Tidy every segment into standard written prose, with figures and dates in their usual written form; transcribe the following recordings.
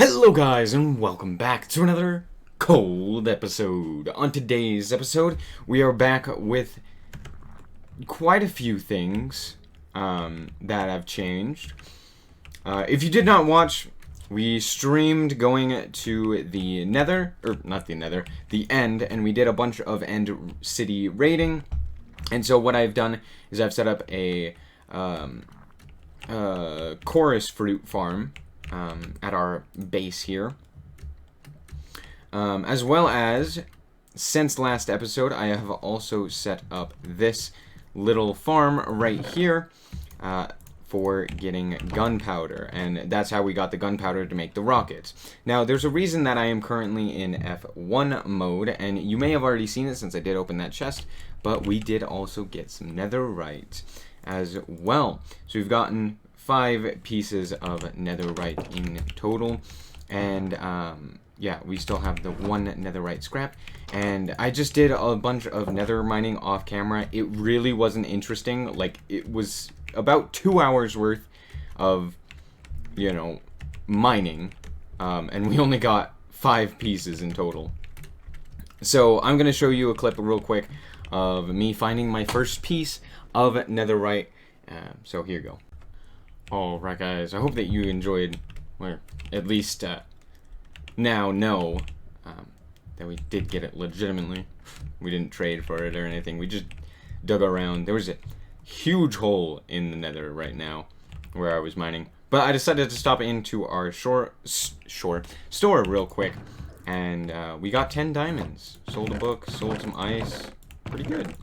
Hello guys and welcome back to another cold episode. On today's episode, we are back with quite a few things that have changed. If you did not watch, we streamed going to the Nether, or not the Nether, the End, and we did a bunch of End City raiding. And so what I've done is I've set up a chorus fruit farm at our base here. As well as, since last episode, I have also set up this little farm right here for getting gunpowder. And that's how we got the gunpowder to make the rockets. Now, there's a reason that I am currently in F1 mode, and you may have already seen it since I did open that chest, but we did also get some netherite as well. So we've gotten 5 pieces of netherite in total, and yeah, we still have the 1 netherite scrap, and I just did a bunch of nether mining off camera. It really wasn't interesting. Like, it was about 2 hours worth of, you know, mining, and we only got 5 pieces in total. So I'm gonna show you a clip real quick of me finding my first piece of netherite. So here you go. Alright guys, I hope that you enjoyed, or at least now know that we did get it legitimately. We didn't trade for it or anything, we just dug around. There was a huge hole in the nether right now where I was mining. But I decided to stop into our store real quick, and we got 10 diamonds. Sold a book, sold some ice, pretty good.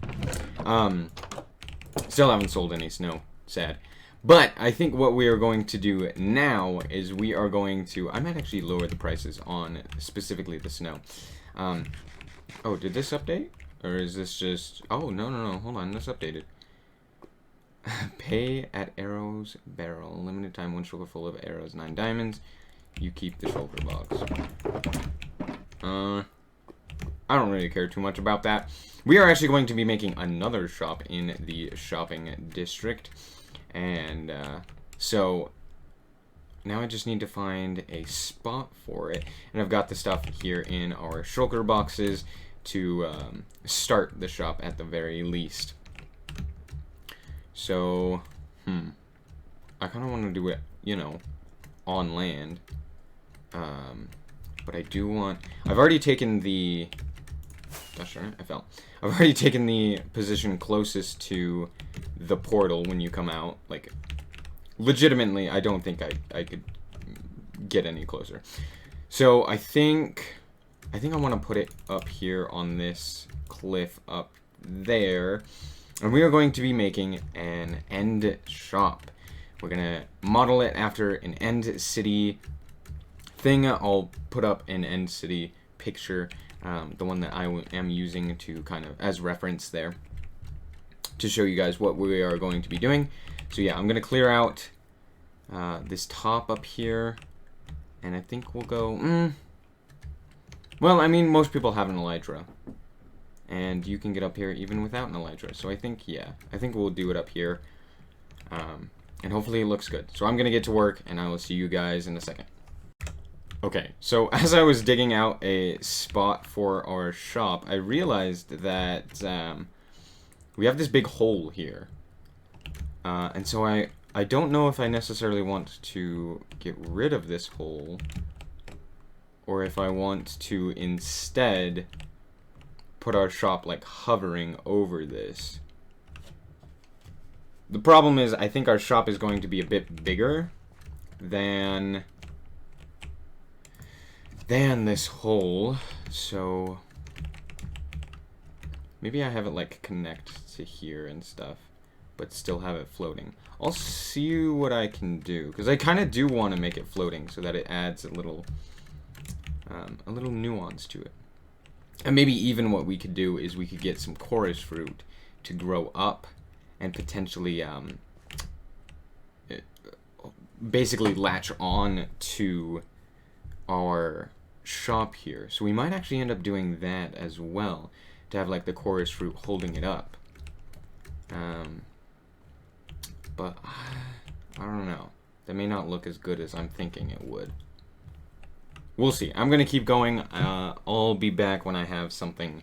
Still haven't sold any snow, sad. But I think what we are going to do now is we are going to... I might actually lower the prices on specifically the snow. Oh, did this update? Or is this just... Oh, no, hold on, this updated. Pay at arrows barrel. Limited time, 1 shulker full of arrows, 9 diamonds. You keep the shulker box. I don't really care too much about that. We are actually going to be making another shop in the shopping district. And so now I just need to find a spot for it, and I've got the stuff here in our shulker boxes to start the shop at the very least. So I kind of want to do it, you know, on land, but I do want... I've already taken the... Gosh darn it, I fell. I've already taken the position closest to the portal when you come out. Like, legitimately, I don't think I could get any closer. So I think I want to put it up here on this cliff up there. And we are going to be making an end shop. We're going to model it after an end city thing. I'll put up an end city picture. The one that I am using to kind of as reference there to show you guys what we are going to be doing. So yeah, I'm going to clear out this top up here, and I think we'll go... Well, I mean, most people have an elytra, and you can get up here even without an elytra. So I think, yeah, I think we'll do it up here, and hopefully it looks good. So I'm going to get to work, and I will see you guys in a second. Okay, so as I was digging out a spot for our shop, I realized that we have this big hole here. And so I don't know if I necessarily want to get rid of this hole, or if I want to instead put our shop like hovering over this. The problem is I think our shop is going to be a bit bigger than this hole, so maybe I have it like connect to here and stuff, but still have it floating. I'll see what I can do, because I kind of do want to make it floating so that it adds a little nuance to it. And maybe even what we could do is we could get some chorus fruit to grow up and potentially basically latch on to our shop here. So we might actually end up doing that as well, to have like the chorus fruit holding it up. But I don't know. That may not look as good as I'm thinking it would. we'll see. I'm gonna keep going. I'll be back when I have something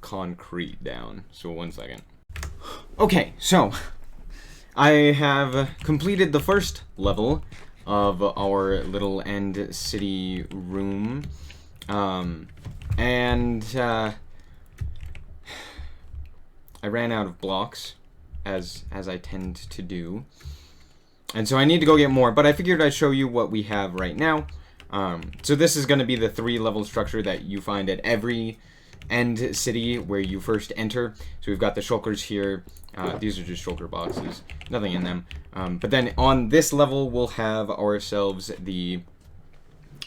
concrete down. So 1 second. Okay, so I have completed the first level of our little end city room, and I ran out of blocks, as I tend to do, and so I need to go get more, but I figured I'd show you what we have right now. So this is going to be the 3-level structure that you find at every end city where you first enter. So we've got the shulkers here. These are just shulker boxes, nothing in them. But then on this level, we'll have ourselves the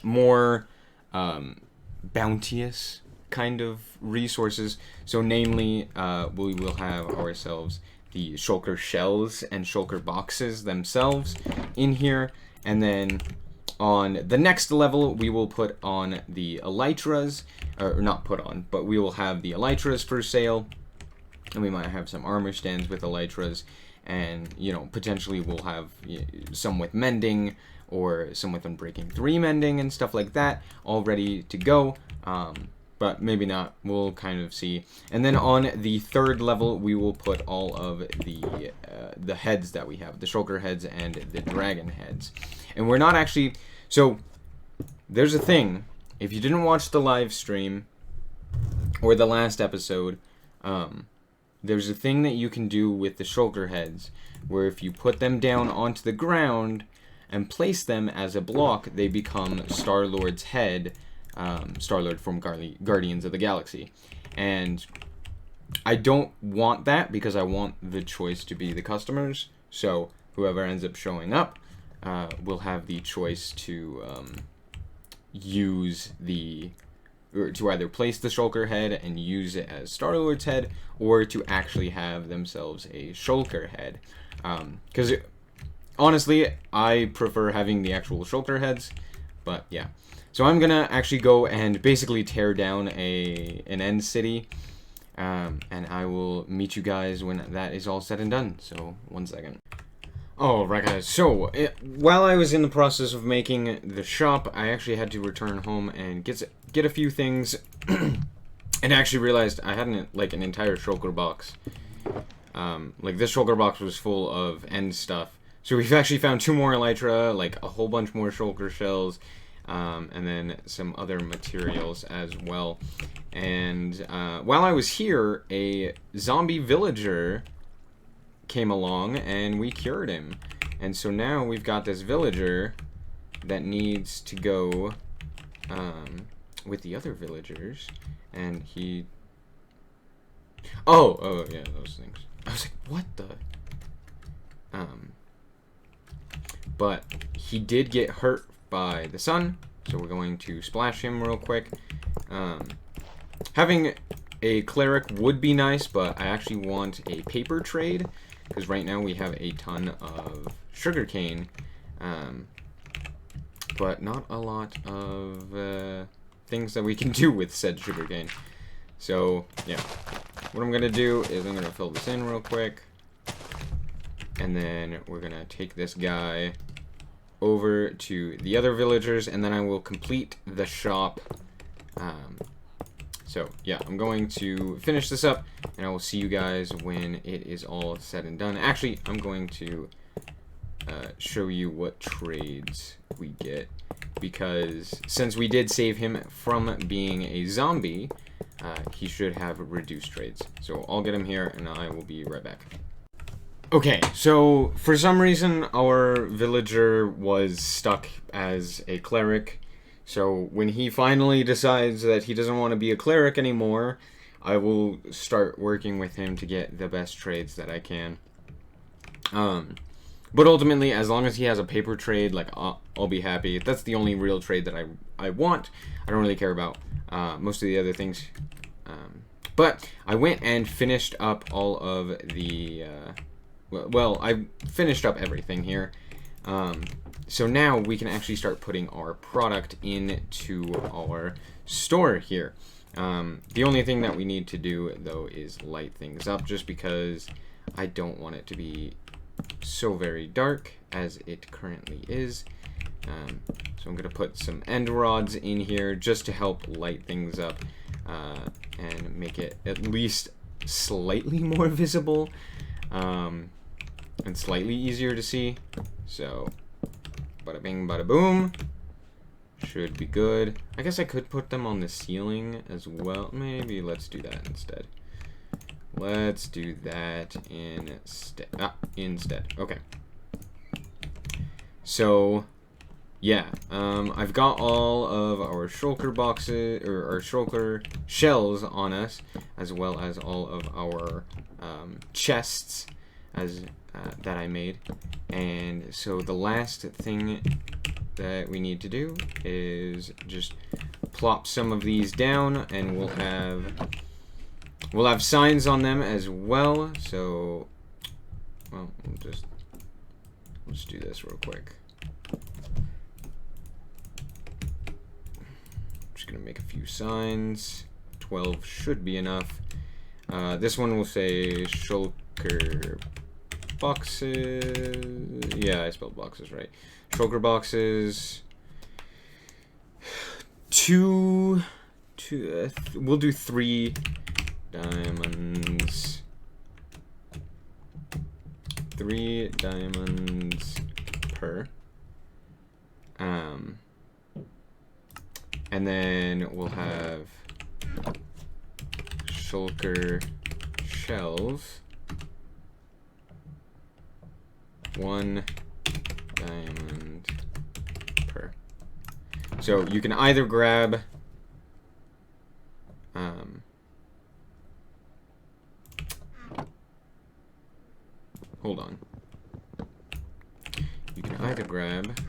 more bounteous kind of resources. So namely, we will have ourselves the shulker shells and shulker boxes themselves in here. And then on the next level, we will put on the elytras, or not put on, but we will have the elytras for sale. And we might have some armor stands with elytras, and, you know, potentially we'll have some with mending, or some with Unbreaking 3 mending and stuff like that, all ready to go. But maybe not. We'll kind of see. And then on the 3rd level, we will put all of the heads that we have, the shulker heads and the dragon heads. And we're not actually... So, there's a thing. If you didn't watch the live stream, or the last episode, there's a thing that you can do with the shulker heads, where if you put them down onto the ground and place them as a block, they become Star-Lord's head, Star-Lord from Guardians of the Galaxy. And I don't want that, because I want the choice to be the customers. So whoever ends up showing up will have the choice to use or to either place the shulker head and use it as Star-Lord's head, or to actually have themselves a shulker head. Because honestly, I prefer having the actual shulker heads, but yeah. So I'm gonna actually go and basically tear down an end city, and I will meet you guys when that is all said and done. So 1 second. Alright guys, so while I was in the process of making the shop, I actually had to return home and get a few things, and actually realized I had an entire shulker box. Like this shulker box was full of end stuff. So we've actually found 2 more elytra, like a whole bunch more shulker shells, and then some other materials as well. And while I was here, a zombie villager came along and we cured him. And so now we've got this villager that needs to go with the other villagers, and he... Oh, yeah, those things. I was like, what the... But he did get hurt by the sun, so we're going to splash him real quick. Having a cleric would be nice, but I actually want a paper trade, because right now we have a ton of sugarcane, but not a lot of things that we can do with said sugarcane. So, yeah. What I'm going to do is I'm going to fill this in real quick, and then we're going to take this guy over to the other villagers, and then I will complete the shop. So, yeah, I'm going to finish this up, and I will see you guys when it is all said and done. Actually, I'm going to show you what trades we get, because since we did save him from being a zombie, he should have reduced trades. So I'll get him here, and I will be right back. Okay, so for some reason, our villager was stuck as a cleric. So when he finally decides that he doesn't want to be a cleric anymore, I will start working with him to get the best trades that I can. But ultimately, as long as he has a paper trade, like, I'll be happy. That's the only real trade that I want. I don't really care about most of the other things. But I went and finished up all of the... well, I finished up everything here. So now we can actually start putting our product into our store here. The only thing that we need to do, though, is light things up, just because I don't want it to be so very dark as it currently is. So I'm going to put some end rods in here just to help light things up and make it at least slightly more visible and slightly easier to see. So, bada bing, bada boom. Should be good. I guess I could put them on the ceiling as well. Maybe let's do that instead. Let's do that instead. Okay. So, yeah, I've got all of our shulker boxes, or our shulker shells on us, as well as all of our chests that I made. And so the last thing that we need to do is just plop some of these down, and we'll have signs on them as well. So, well, we'll just do this real quick. Just gonna make a few signs. 12 should be enough. This one will say shulker boxes. Yeah, I spelled boxes right. Shulker boxes. We'll do 3 diamonds. 3 diamonds per. And then we'll have shulker shells. 1 diamond per. So you can either grab hold on. You can either grab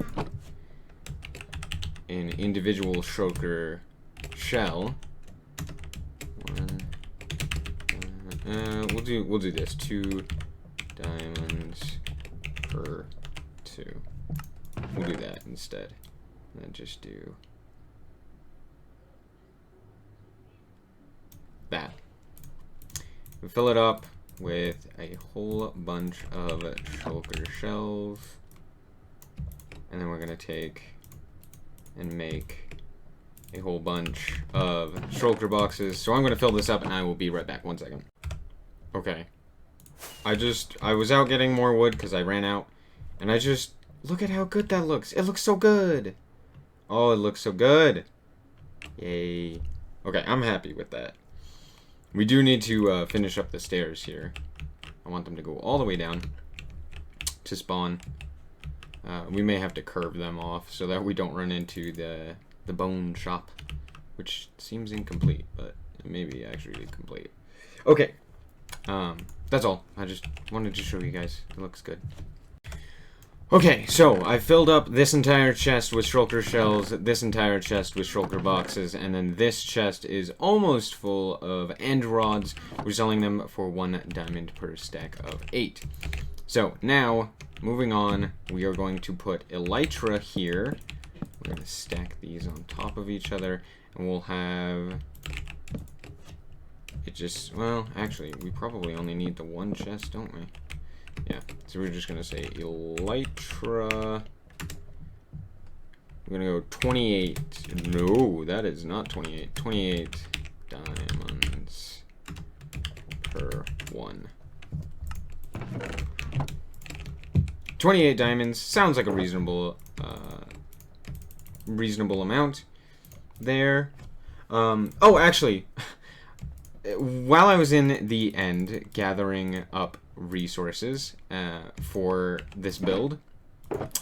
an individual shulker shell. We'll do this. 2 diamonds per 2. We'll do that instead. And then just do that. We fill it up with a whole bunch of shulker shells. And then we're gonna take and make a whole bunch of shulker boxes. So I'm gonna fill this up and I will be right back. 1 second. Okay. I was out getting more wood because I ran out. And look at how good that looks. It looks so good. Oh, it looks so good. Yay. Okay, I'm happy with that. We do need to finish up the stairs here. I want them to go all the way down to spawn. We may have to curve them off so that we don't run into the bone shop, which seems incomplete, but it may be actually complete. Okay, that's all. I just wanted to show you guys. It looks good. Okay, so I filled up this entire chest with shulker shells, this entire chest with shulker boxes, and then this chest is almost full of end rods. We're selling them for 1 diamond per stack of 8. So now, moving on, we are going to put elytra here. We're going to stack these on top of each other, and we'll have it just, well, actually, we probably only need the 1 chest, don't we? Yeah, so we're just gonna say elytra. We're gonna go 28. No, that is not 28. 28 diamonds per 1. 28 diamonds sounds like a reasonable amount there. Oh, actually, while I was in the end gathering up resources for this build,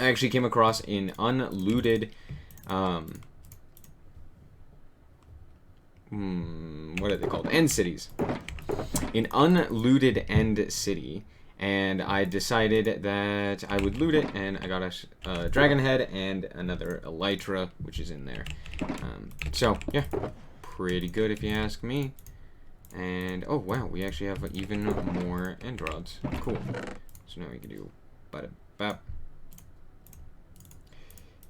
I actually came across an unlooted what are they called? End cities. An unlooted end city, and I decided that I would loot it, and I got a dragon head and another elytra, which is in there. So yeah, pretty good if you ask me. And, oh wow, we actually have even more end rods. Cool. So now we can do bada bap.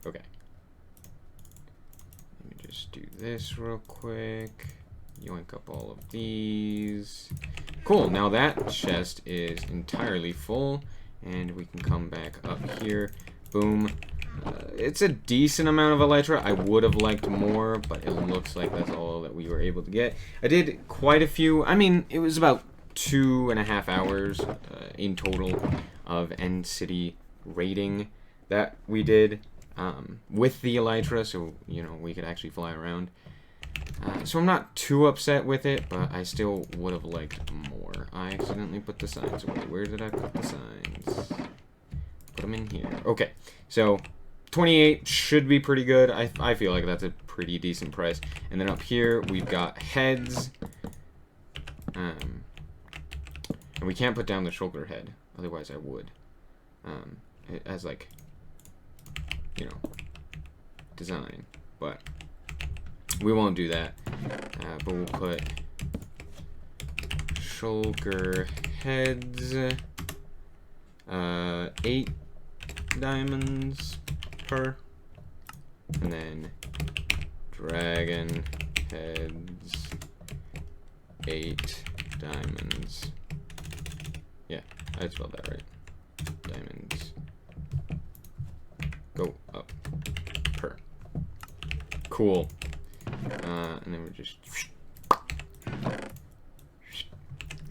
Okay. Let me just do this real quick. Yoink up all of these. Cool, now that chest is entirely full. And we can come back up here. Boom. it's a decent amount of elytra. I would have liked more, but it looks like that's all that we were able to get. I did quite a few. I mean, it was about 2.5 hours in total of End City raiding that we did with the elytra, so, you know, we could actually fly around. So I'm not too upset with it, but I still would have liked more. I accidentally put the signs away. Where did I put the signs? Put them in here. Okay, so 28 should be pretty good. I feel like that's a pretty decent price. And then up here, we've got heads. And we can't put down the shulker head. Otherwise, I would. As, like, you know, design. But we won't do that. But we'll put shulker heads. 8 diamonds per. And then dragon heads. 8 diamonds. Yeah, I spelled that right. Diamonds. Go up. Per. Cool. And then we're just...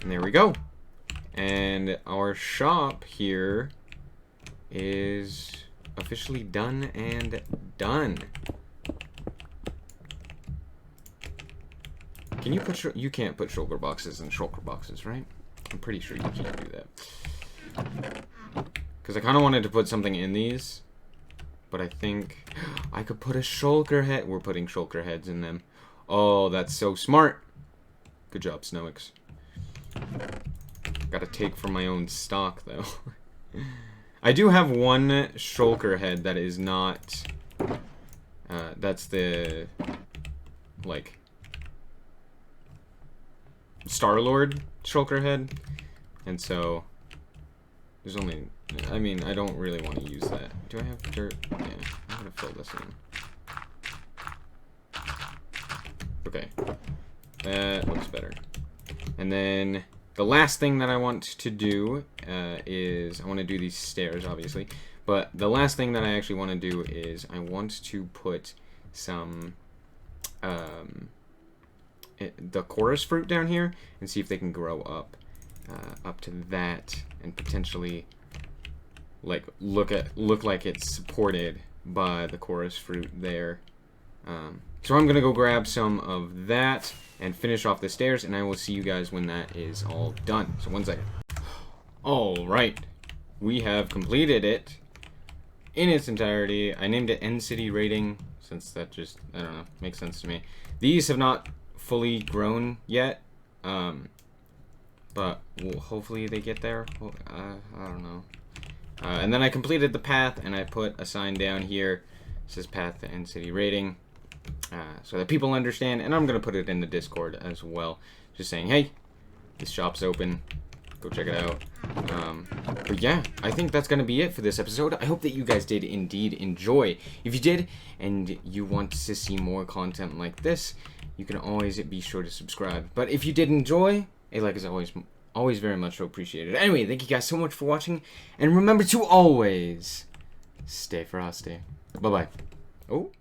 And there we go. And our shop here is officially done and done. Can you put... You can't put shulker boxes in shulker boxes, right? I'm pretty sure you can't do that. Because I kind of wanted to put something in these. But I think I could put a shulker head. We're putting shulker heads in them. Oh, that's so smart. Good job, SnowiKs. Gotta take from my own stock, though. I do have one shulker head that is not... that's the... like... Star-Lord shulker head. And so... there's only... I mean, I don't really want to use that. Do I have dirt? Yeah, I'm gonna fill this in. Okay. That looks better. And then the last thing that I want to do is... I want to do these stairs, obviously. But the last thing that I actually want to do is I want to put some... the chorus fruit down here and see if they can grow up to that and potentially like look like it's supported by the chorus fruit there. So I'm gonna go grab some of that and finish off the stairs, and I will see you guys when that is all done. So 1 second. All right, we have completed it in its entirety. I named it End City Raiding since that just, I don't know, makes sense to me. These have not fully grown yet, but well, hopefully they get there. I don't know. And then I completed the path, and I put a sign down here. It says path to End City Raiding, so that people understand. And I'm gonna put it in the Discord as well, just saying, hey, this shop's open. Go check it out. But yeah, I think that's gonna be it for this episode. I hope that you guys did indeed enjoy. If you did, and you want to see more content like this, you can always be sure to subscribe. But if you did enjoy, a like is always very much appreciated. Anyway, thank you guys so much for watching, and remember to always stay frosty. Bye-bye. Oh.